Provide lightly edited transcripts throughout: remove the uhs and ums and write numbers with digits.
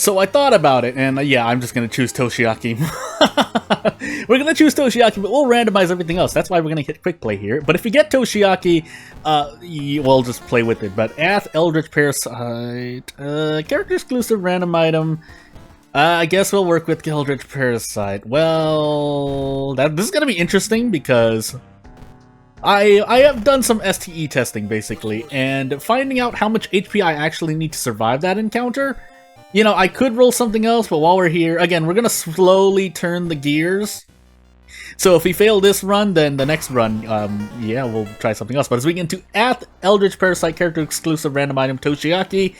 So I thought about it, and yeah, I'm just gonna choose Toshiaki. We're gonna choose Toshiaki, but we'll randomize everything else. That's why we're gonna hit quick play here. But if we get Toshiaki, we'll just play with it. But Ath, Eldritch Parasite, character exclusive random item. I guess we'll work with Eldritch Parasite. Well, this is gonna be interesting because I have done some STE testing basically, and finding out how much HP I actually need to survive that encounter. You know, I could roll something else, but while we're here, again, we're gonna slowly turn the gears. So if we fail this run, then the next run, yeah, we'll try something else. But as we get into Ath, Eldritch Parasite, character exclusive random item Toshiaki,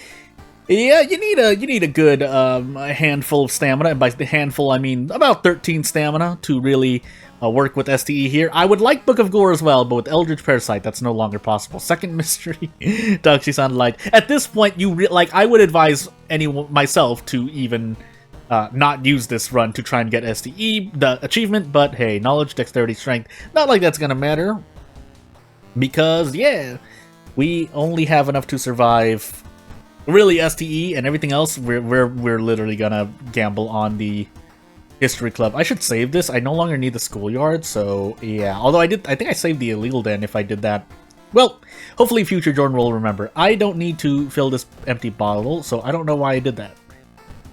yeah, you need a good handful of stamina, and by the handful I mean about 13 stamina to really work with STE here. I would like Book of Gore as well, but with Eldritch Parasite, that's no longer possible. Second mystery, Dachi-san light. At this point, I would advise myself to even not use this run to try and get STE, the achievement, but hey, knowledge, dexterity, strength, not like that's gonna matter. Because, yeah, we only have enough to survive, really, STE, and everything else, we're literally gonna gamble on the History Club. I should save this. I no longer need the schoolyard, so yeah. Although I think I saved the illegal den if I did that. Well, hopefully future Jordan will remember. I don't need to fill this empty bottle, so I don't know why I did that.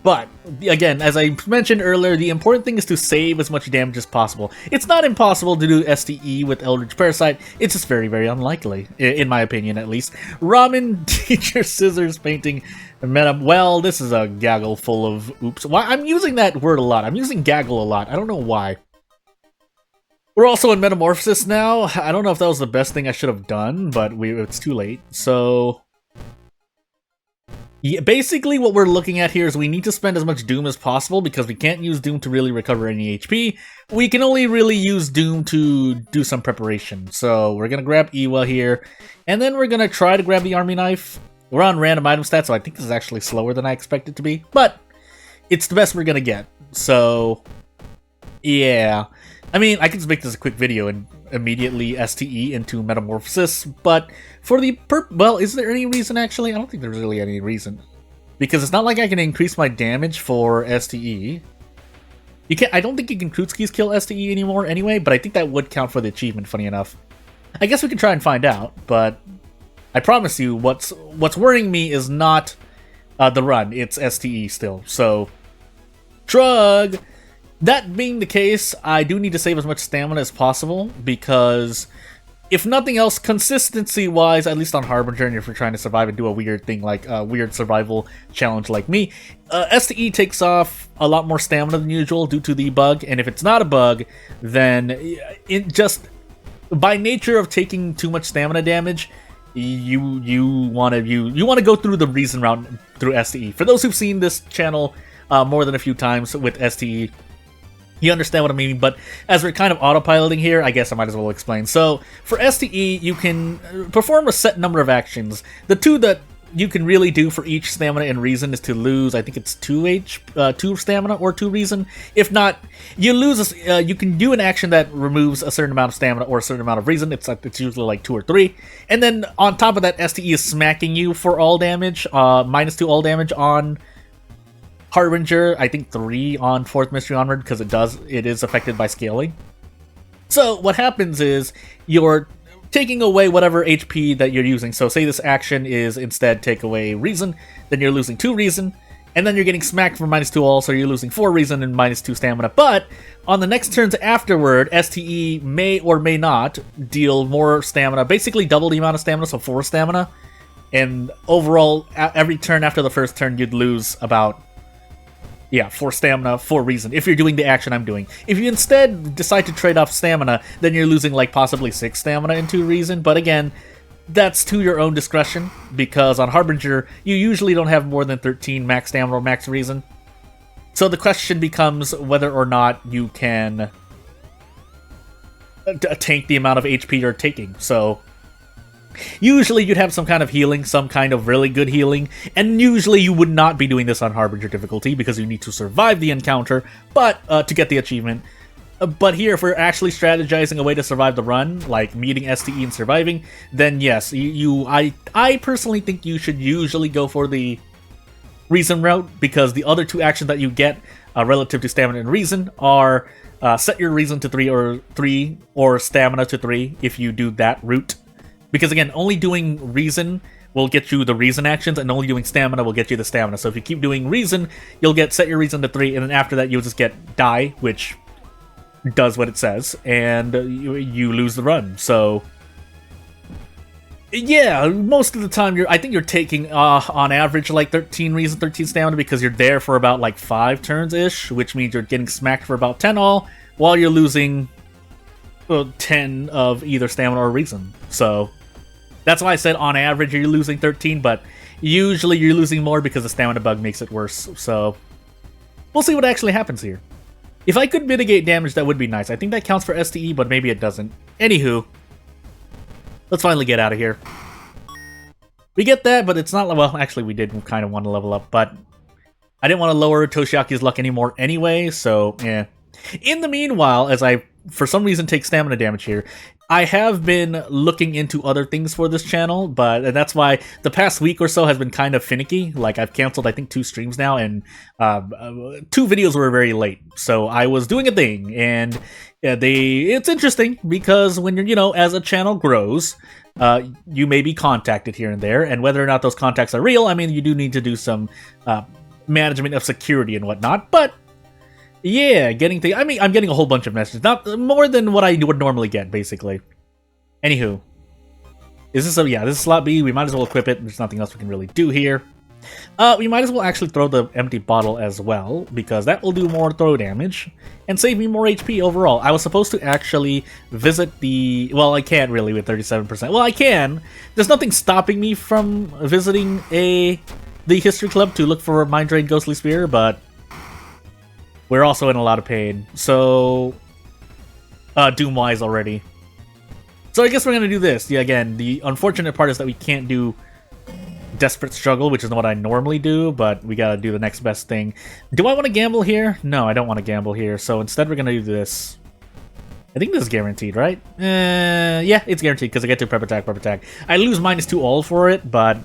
But, again, as I mentioned earlier, the important thing is to save as much damage as possible. It's not impossible to do STE with Eldritch Parasite, it's just very, very unlikely, in my opinion at least. Ramen, teacher, scissors, painting, meta. Well, this is a gaggle full of oops. Why I'm using that word a lot. I'm using gaggle a lot. I don't know why. We're also in Metamorphosis now. I don't know if that was the best thing I should have done, but it's too late. So yeah, basically what we're looking at here is we need to spend as much Doom as possible because we can't use Doom to really recover any HP. We can only really use Doom to do some preparation. So we're going to grab Iwa here, and then we're going to try to grab the Army Knife. We're on random item stats, so I think this is actually slower than I expect it to be, but it's the best we're going to get. So yeah, I mean, I can just make this a quick video and immediately STE into Metamorphosis, but for the well, is there any reason actually? I don't think there's really any reason. Because it's not like I can increase my damage for STE. You can't, I don't think you can Krutskis kill STE anymore anyway, but I think that would count for the achievement, funny enough. I guess we can try and find out, but I promise you, what's worrying me is not the run, it's STE still, so shrug! That being the case, I do need to save as much stamina as possible, because if nothing else, consistency-wise, at least on Harbinger, and if you're trying to survive and do a weird thing like a weird survival challenge like me, STE takes off a lot more stamina than usual due to the bug, and if it's not a bug, then it just, by nature of taking too much stamina damage, you want to go through the reason route through STE. For those who've seen this channel more than a few times with STE, you understand what I mean, but as we're kind of autopiloting here, I guess I might as well explain. So, for STE, you can perform a set number of actions. The two that you can really do for each stamina and reason is to lose, I think it's 2 stamina or 2 reason. If not, you lose, you can do an action that removes a certain amount of stamina or a certain amount of reason. It's usually like 2 or 3. And then on top of that, STE is smacking you for all damage, -2 all damage on Harbinger, I think 3 on 4th Mystery onward, because it is affected by scaling. So what happens is you're taking away whatever HP that you're using. So say this action is instead take away reason, then you're losing 2 reason, and then you're getting smacked for -2 all, so you're losing 4 reason and -2 stamina. But on the next turns afterward, STE may or may not deal more stamina, basically double the amount of stamina, so 4 stamina. And overall, every turn after the first turn, you'd lose about 4 stamina, 4 reason, if you're doing the action I'm doing. If you instead decide to trade off stamina, then you're losing like possibly 6 stamina and 2 reason, but again, that's to your own discretion, because on Harbinger, you usually don't have more than 13 max stamina or max reason. So the question becomes whether or not you can tank the amount of HP you're taking, so usually you'd have some kind of healing, some kind of really good healing, and usually you would not be doing this on Harbinger difficulty because you need to survive the encounter, but to get the achievement. But here, if we're actually strategizing a way to survive the run, like meeting STE and surviving, then yes, I personally think you should usually go for the reason route, because the other two actions that you get relative to stamina and reason are set your reason to 3 or stamina to 3 if you do that route. Because again, only doing reason will get you the reason actions, and only doing stamina will get you the stamina. So if you keep doing reason, you'll get set your reason to 3, and then after that you'll just get die, which does what it says, and you lose the run. So yeah, most of the time I think you're taking on average like 13 reason, 13 stamina, because you're there for about like 5 turns-ish, which means you're getting smacked for about 10 all, while you're losing 10 of either stamina or reason. So that's why I said on average you're losing 13, but usually you're losing more because the stamina bug makes it worse. So we'll see what actually happens here. If I could mitigate damage, that would be nice. I think that counts for STE, but maybe it doesn't. Anywho, let's finally get out of here. We get that, but it's not... Well, actually, we did kind of want to level up, but I didn't want to lower Toshiaki's luck anymore anyway, so yeah. In the meanwhile, as I, for some reason, take stamina damage here, I have been looking into other things for this channel, but that's why the past week or so has been kind of finicky. Like, I've canceled, I think, 2 streams now, and 2 videos were very late. So I was doing a thing, and it's interesting, because when you're, you know, as a channel grows, you may be contacted here and there, and whether or not those contacts are real, I mean, you do need to do some management of security and whatnot, but yeah, getting things... I mean, I'm getting a whole bunch of messages. Not more than what I would normally get, basically. Anywho. Is this a... Yeah, this is slot B. We might as well equip it. There's nothing else we can really do here. We might as well actually throw the empty bottle as well, because that will do more throw damage and save me more HP overall. I was supposed to actually visit the... Well, I can't really with 37%. Well, I can. There's nothing stopping me from visiting the History Club to look for Mind Drain Ghostly Spear, but we're also in a lot of pain, so Doom-wise already. So I guess we're gonna do this. Yeah, again, the unfortunate part is that we can't do Desperate Struggle, which is what I normally do, but we gotta do the next best thing. Do I want to gamble here? No, I don't want to gamble here, so instead we're gonna do this. I think this is guaranteed, right? Yeah, it's guaranteed, because I get to prep attack. I lose -2 all for it, but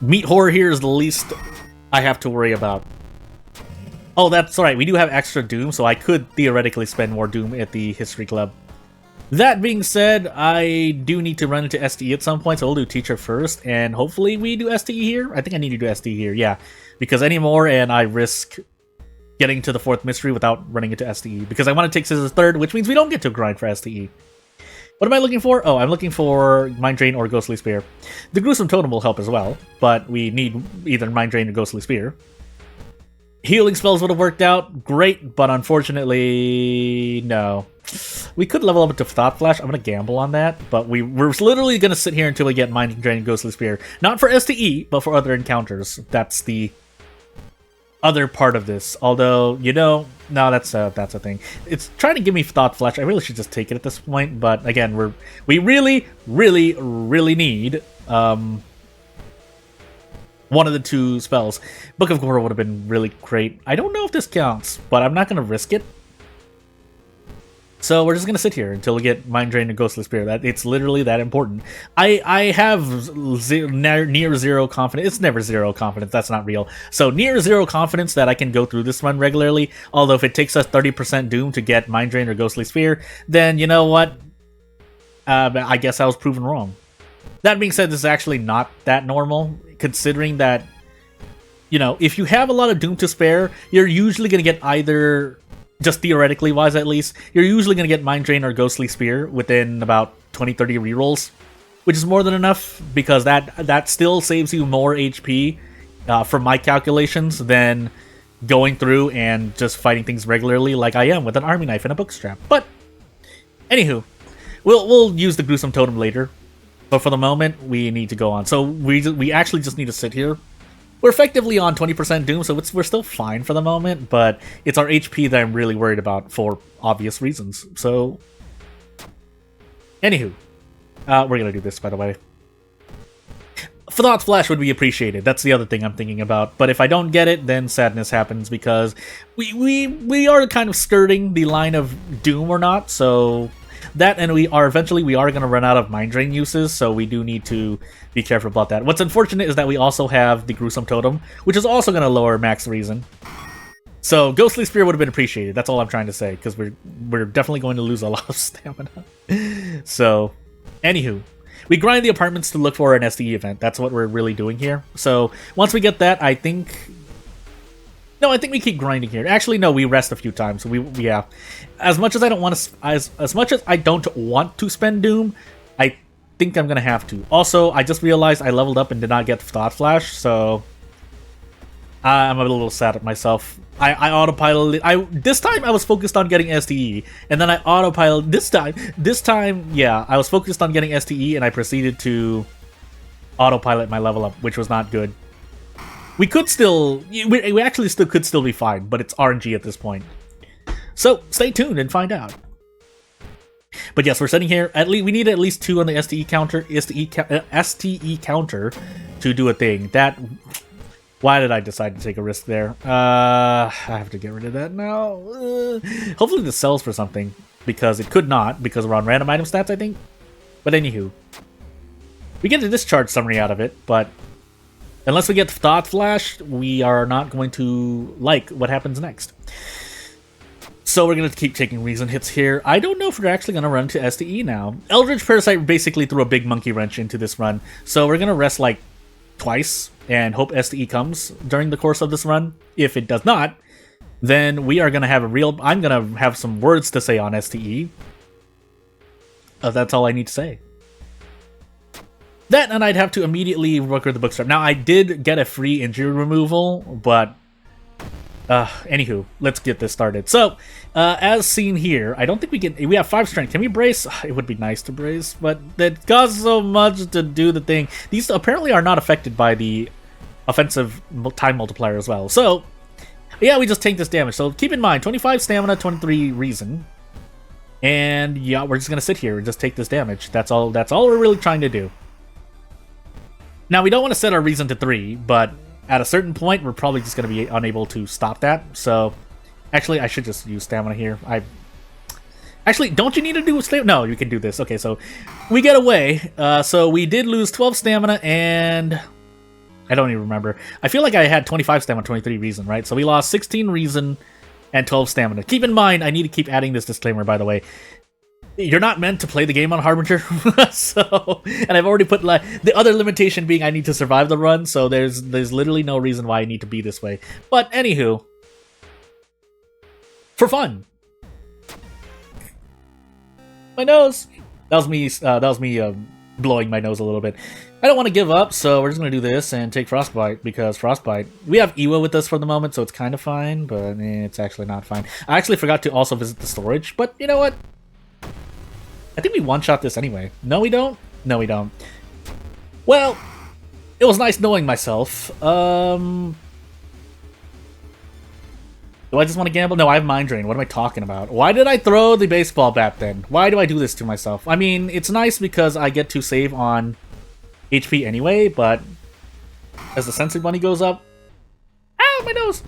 Meat Horror here is the least I have to worry about. Oh, that's right, we do have extra Doom, so I could theoretically spend more Doom at the History Club. That being said, I do need to run into STE at some point, so we'll do Teacher first, and hopefully we do STE here? I think I need to do STE here, yeah. Because any more, and I risk getting to the 4th mystery without running into STE. Because I want to take Scissors 3rd, which means we don't get to grind for STE. What am I looking for? Oh, I'm looking for Mind Drain or Ghostly Spear. The Gruesome Totem will help as well, but we need either Mind Drain or Ghostly Spear. Healing spells would have worked out great, but unfortunately, no. We could level up to Thought Flash. I'm going to gamble on that, but we're literally going to sit here until we get Mind Drain and Ghostly Spear. Not for STE, but for other encounters. That's the other part of this. Although, you know, no, that's a thing. It's trying to give me Thought Flash. I really should just take it at this point, but again, we really need one of the 2 spells. Book of Gore would have been really great. I don't know if this counts, but I'm not going to risk it. So we're just going to sit here until we get Mind Drain and Ghostly Spear. It's literally that important. I have near zero confidence. It's never 0 confidence. That's not real. So near 0 confidence that I can go through this run regularly. Although if it takes us 30% Doom to get Mind Drain or Ghostly Spear, then you know what? I guess I was proven wrong. That being said, this is actually not that normal, considering that, you know, if you have a lot of Doom to spare, you're usually going to get either, just theoretically wise at least, you're usually going to get Mind Drain or Ghostly Spear within about 20-30 rerolls, which is more than enough, because that still saves you more HP, from my calculations, than going through and just fighting things regularly like I am with an army knife and a bookstrap. But, anywho, we'll use the Gruesome Totem later. But for the moment, we need to go on. So we actually just need to sit here. We're effectively on 20% Doom, so we're still fine for the moment, but it's our HP that I'm really worried about for obvious reasons. So, anywho, we're going to do this, by the way. Thought Flash would be appreciated. That's the other thing I'm thinking about. But if I don't get it, then sadness happens, because we are kind of skirting the line of Doom or not, so That, and we are eventually going to run out of Mind Drain uses, so we do need to be careful about that. What's unfortunate is that we also have the Gruesome Totem, which is also going to lower max reason. So Ghostly Spear would have been appreciated. That's all I'm trying to say, because we're definitely going to lose a lot of stamina. So, anywho, we grind the apartments to look for an SDE event. That's what we're really doing here. So once we get that, I think we keep grinding here. Actually, no, we rest a few times. Yeah. As much as I don't want to, as much as I don't want to spend Doom, I think I'm gonna have to. Also, I just realized I leveled up and did not get Thought Flash, so I'm a little sad at myself. I autopiloted. This time I was focused on getting STE, and then I autopiloted. This time, yeah, I was focused on getting STE, and I proceeded to autopilot my level up, which was not good. We could still, we actually could still be fine, but it's RNG at this point. So stay tuned and find out. But yes, we're sitting here. At least we need at least 2 on the STE counter, STE counter, to do a thing. That. Why did I decide to take a risk there? I have to get rid of that now. Hopefully this sells for something, because it could not, because we're on random item stats, I think. But anywho, we get a discharge summary out of it, but unless we get Thought Flash, we are not going to like what happens next. So we're going to keep taking reason hits here. I don't know if we're actually going to run to STE now. Eldritch Parasite basically threw a big monkey wrench into this run, so we're going to rest like twice and hope STE comes during the course of this run. If it does not, then we are going to have I'm going to have some words to say on STE. That's all I need to say. That, and I'd have to immediately record the bookstore. Now, I did get a free injury removal, but anywho, let's get this started. So, as seen here, I don't think we have 5 strength. Can we brace? It would be nice to brace, but it costs so much to do the thing. These apparently are not affected by the offensive time multiplier as well. So, yeah, we just take this damage. So keep in mind, 25 stamina, 23 reason. And yeah, we're just gonna sit here and just take this damage. That's all we're really trying to do. Now, we don't want to set our reason to 3, but at a certain point, we're probably just going to be unable to stop that. So, actually, I should just use stamina here. Actually, don't you need to do stamina? No, you can do this. Okay, so we get away. So we did lose 12 stamina, and I don't even remember. I feel like I had 25 stamina, 23 reason, right? So we lost 16 reason and 12 stamina. Keep in mind, I need to keep adding this disclaimer, by the way. You're not meant to play the game on Harbinger, so, and I've already put the other limitation being I need to survive the run, so there's literally no reason why I need to be this way. But anywho, for fun. My nose. That was me blowing my nose a little bit. I don't want to give up, so we're just gonna do this and take Frostbite, because Frostbite. We have Ewa with us for the moment, so it's kind of fine, but it's actually not fine. I actually forgot to also visit the storage, but you know what? I think we one-shot this anyway. No, we don't? No, we don't. Well, it was nice knowing myself. Do I just want to gamble? No, I have Mind Drain. What am I talking about? Why did I throw the baseball bat then? Why do I do this to myself? I mean, it's nice because I get to save on HP anyway, but as the Sensory Bunny goes up... Ow, my nose!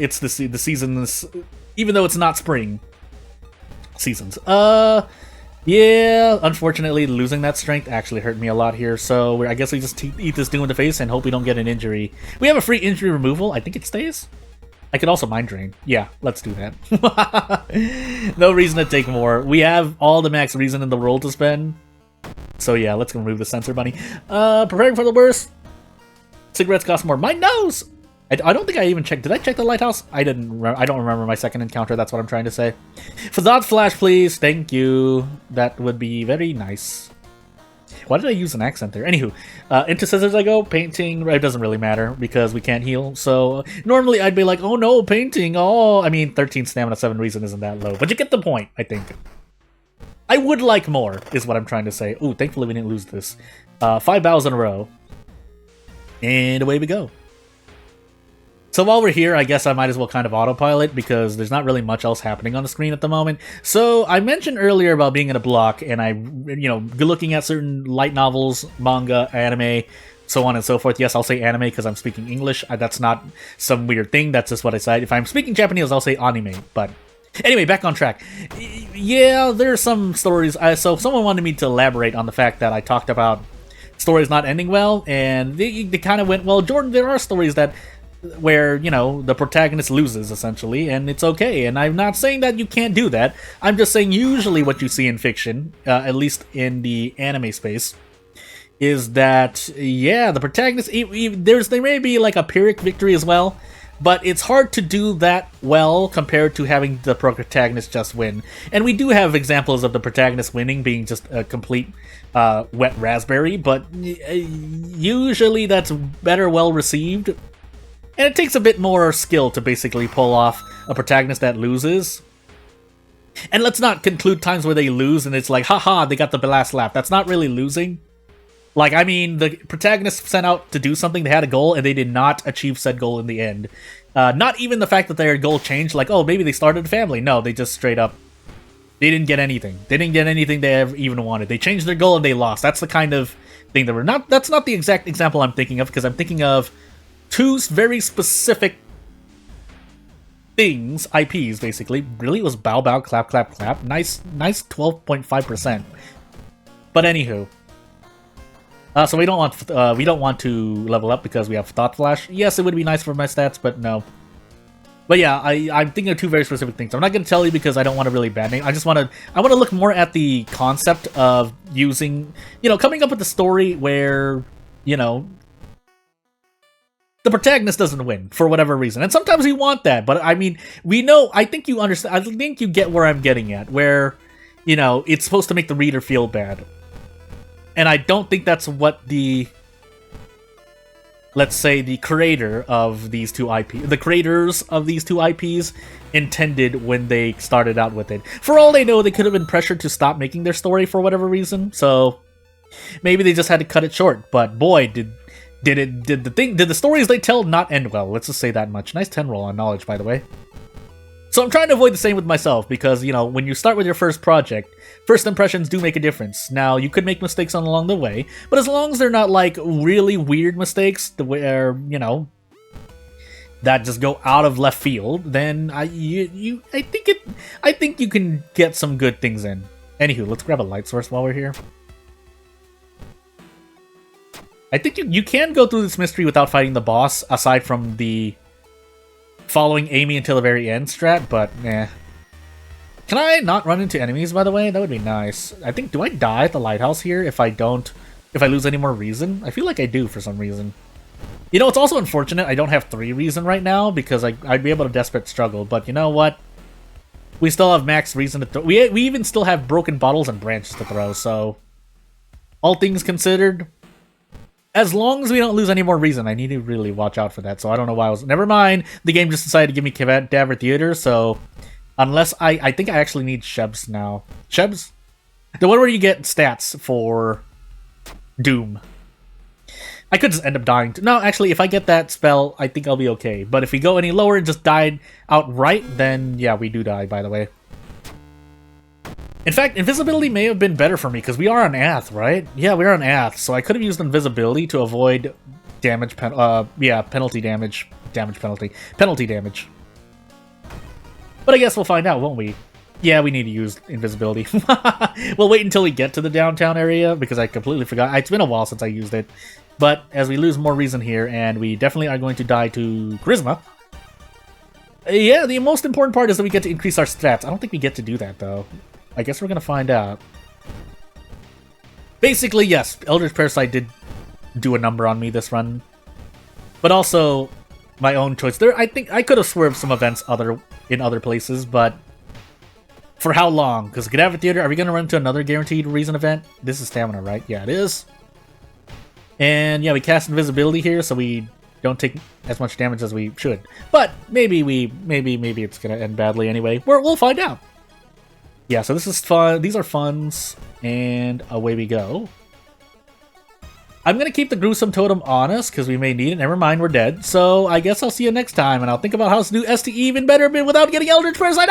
It's the season... Even though it's not spring seasons. Yeah, unfortunately, losing that strength actually hurt me a lot here, so I guess we just eat this Doom in the face and hope we don't get an injury. We have a free injury removal. I think it stays. I could also Mind Drain. Yeah, let's do that. No reason to take more. We have all the max reason in the world to spend. So yeah, let's remove the Sensor Bunny. Preparing for the worst. Cigarettes cost more. My nose! I don't think I even checked. Did I check the lighthouse? I didn't. I don't remember my second encounter. That's what I'm trying to say. Facade Flash, please. Thank you. That would be very nice. Why did I use an accent there? Anywho, into scissors I go. Painting, it doesn't really matter because we can't heal. So normally I'd be like, oh no, painting. Oh, I mean, 13 stamina, 7 reason isn't that low. But you get the point, I think. I would like more, is what I'm trying to say. Ooh, thankfully we didn't lose this. 5 bows in a row. And away we go. So while we're here, I guess I might as well kind of autopilot because there's not really much else happening on the screen at the moment. So I mentioned earlier about being in a block and looking at certain light novels, manga, anime, so on and so forth. Yes, I'll say anime because I'm speaking English. That's not some weird thing. That's just what I said. If I'm speaking Japanese, I'll say anime. But Anyway, back on track. Yeah, there are some stories. So someone wanted me to elaborate on the fact that I talked about stories not ending well, and they kind of went, well, Jordan, there are stories that where, you know, the protagonist loses, essentially, and it's okay. And I'm not saying that you can't do that. I'm just saying usually what you see in fiction, at least in the anime space, is that, yeah, the protagonist, there may be like a Pyrrhic victory as well, but it's hard to do that well compared to having the protagonist just win. And we do have examples of the protagonist winning being just a complete wet raspberry, but usually that's better well received. And it takes a bit more skill to basically pull off a protagonist that loses. And let's not conclude times where they lose and it's like, haha, they got the last laugh. That's not really losing. Like, I mean, the protagonist set out to do something, they had a goal, and they did not achieve said goal in the end. Not even the fact that their goal changed, like, oh, maybe they started a family. No, they just straight up, they didn't get anything. They didn't get anything they ever even wanted. They changed their goal and they lost. That's the kind of thing that we're not, that's not the exact example I'm thinking of, because I'm thinking of two very specific things, IPs, basically. Really, it was bow, bow, clap, clap, clap. Nice 12.5%. But anywho. So we don't want to level up because we have Thought Flash. Yes, it would be nice for my stats, but no. But yeah, I'm thinking of two very specific things. I'm not going to tell you because I don't want to really bad name. I want to look more at the concept of using, you know, coming up with a story where, you know, the protagonist doesn't win for whatever reason. And sometimes we want that, but I mean, we know, I think you understand, I think you get where I'm getting at, where, you know, it's supposed to make the reader feel bad. And I don't think that's what the, let's say, the creator of these two IPs, the creators of these two IPs intended when they started out with it. For all they know, they could have been pressured to stop making their story for whatever reason, so maybe they just had to cut it short. But boy, did the stories they tell not end well. Let's just say that much. Nice 10 roll on knowledge, by the way. So I'm trying to avoid the same with myself, because, you know, when you start with your first project, first impressions do make a difference. Now, you could make mistakes along the way, but as long as they're not, like, really weird mistakes, where, you know, that just go out of left field, then I think you can get some good things in. Anywho, let's grab a light source while we're here. I think you can go through this mystery without fighting the boss, aside from the following Amy until the very end strat, but eh. Can I not run into enemies, by the way? That would be nice. I think, do I die at the lighthouse here if I lose any more reason? I feel like I do for some reason. You know, it's also unfortunate I don't have 3 reason right now, because I'd be able to desperate struggle, but you know what? We still have max reason to throw. We even still have broken bottles and branches to throw, so all things considered, as long as we don't lose any more reason, I need to really watch out for that. So I don't know why I was... Never mind. The game just decided to give me Cadaver Theater, so... Unless I think I actually need Shebs now. Shebs? The one where you get stats for Doom. I could just end up dying. No, actually, if I get that spell, I think I'll be okay. But if we go any lower and just died outright, then yeah, we do die, by the way. In fact, invisibility may have been better for me, because we are on Ath, right? Yeah, we're on Ath, so I could have used invisibility to avoid damage, penalty damage. Penalty damage. But I guess we'll find out, won't we? Yeah, we need to use invisibility. We'll wait until we get to the downtown area, because I completely forgot. It's been a while since I used it. But as we lose more reason here, and we definitely are going to die to Charisma. Yeah, the most important part is that we get to increase our stats. I don't think we get to do that, though. I guess we're gonna find out. Basically, yes, Eldritch Parasite did do a number on me this run. But also, my own choice. I think I could have swerved some events in other places, but for how long? Because Cadaver Theater, are we gonna run into another guaranteed reason event? This is stamina, right? Yeah, it is. And yeah, we cast invisibility here, so we don't take as much damage as we should. But maybe it's gonna end badly anyway. We'll find out. Yeah, so this is fun. These are funs, and away we go. I'm gonna keep the gruesome totem on us because we may need it. Never mind, we're dead. So I guess I'll see you next time, and I'll think about how to do STE even better without getting Eldritch Parasite.